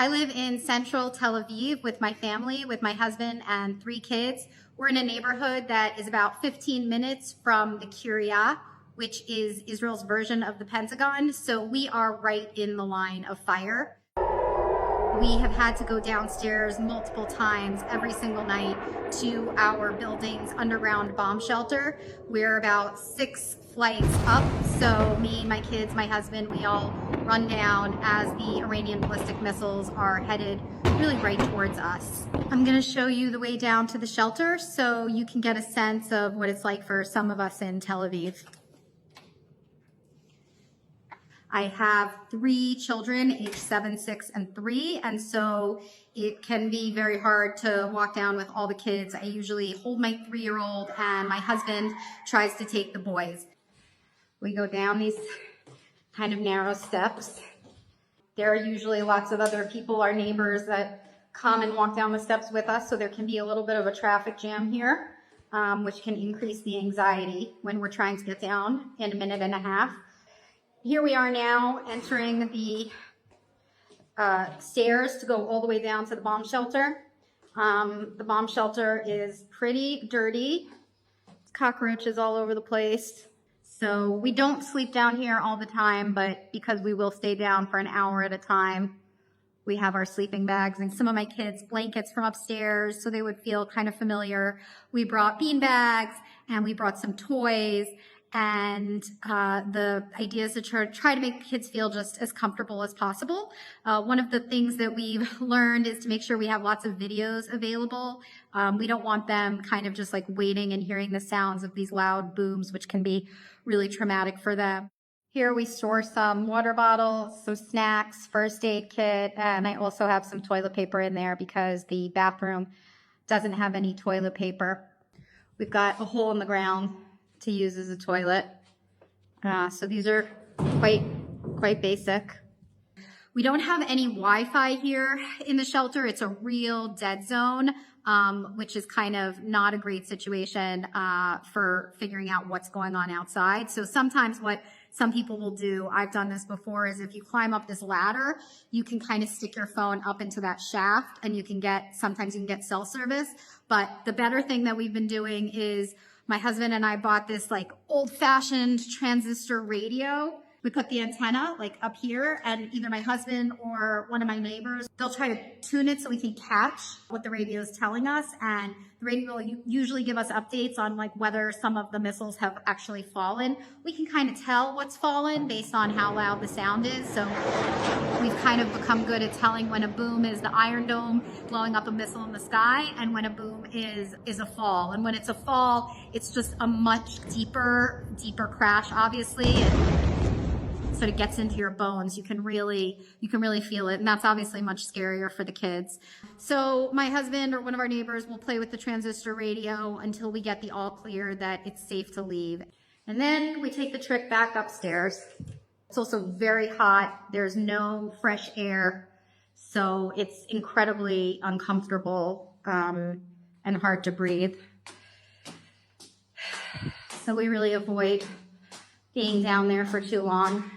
I live in central Tel Aviv with my family, with my husband and 3 kids. We're in a neighborhood that is about 15 minutes from the Kiryat, which is Israel's version of the Pentagon. So we are right in the line of fire. We have had to go downstairs multiple times every single night to our building's underground bomb shelter. We're about 6 flights up. So me, my kids, my husband, we all run down as the Iranian ballistic missiles are headed really right towards us. I'm going to show you the way down to the shelter so you can get a sense of what it's like for some of us in Tel Aviv. I have 3 children, aged 7, 6, and 3, and so it can be very hard to walk down with all the kids. I usually hold my 3-year-old and my husband tries to take the boys. We go down these kind of narrow steps. There are usually lots of other people, our neighbors, that come and walk down the steps with us, so there can be a little bit of a traffic jam here, which can increase the anxiety when we're trying to get down in a minute and a half. Here we are now entering the stairs to go all the way down to the bomb shelter. The bomb shelter is pretty dirty. Cockroaches all over the place. So we don't sleep down here all the time, but because we will stay down for an hour at a time, we have our sleeping bags and some of my kids' blankets from upstairs so they would feel kind of familiar. We brought bean bags and we brought some toys. And the idea is to try to make kids feel just as comfortable as possible. One of the things that we've learned is to make sure we have lots of videos available. We don't want them kind of just like waiting and hearing the sounds of these loud booms, which can be really traumatic for them. Here we store some water bottles, some snacks, first aid kit, and I also have some toilet paper in there because the bathroom doesn't have any toilet paper. We've got a hole in the ground to use as a toilet. So these are quite basic. We don't have any Wi-Fi here in the shelter. It's a real dead zone, which is kind of not a great situation for figuring out what's going on outside. So sometimes what some people will do, I've done this before, is if you climb up this ladder, you can kind of stick your phone up into that shaft and sometimes you can get cell service. But the better thing that we've been doing is my husband and I bought this like old-fashioned transistor radio. We put the antenna like up here, and either my husband or one of my neighbors, they'll try to tune it so we can catch what the radio is telling us. And the radio will usually give us updates on like whether some of the missiles have actually fallen. We can kind of tell what's fallen based on how loud the sound is. So we've kind of become good at telling when a boom is the Iron Dome blowing up a missile in the sky, and when a boom is a fall. And when it's a fall, it's just a much deeper crash, obviously. And sort of gets into your bones. You can really feel it, and that's obviously much scarier for the kids. So my husband or one of our neighbors will play with the transistor radio until we get the all clear that it's safe to leave. And then we take the trip back upstairs. It's also very hot. There's no fresh air, so it's incredibly uncomfortable and hard to breathe. So we really avoid being down there for too long.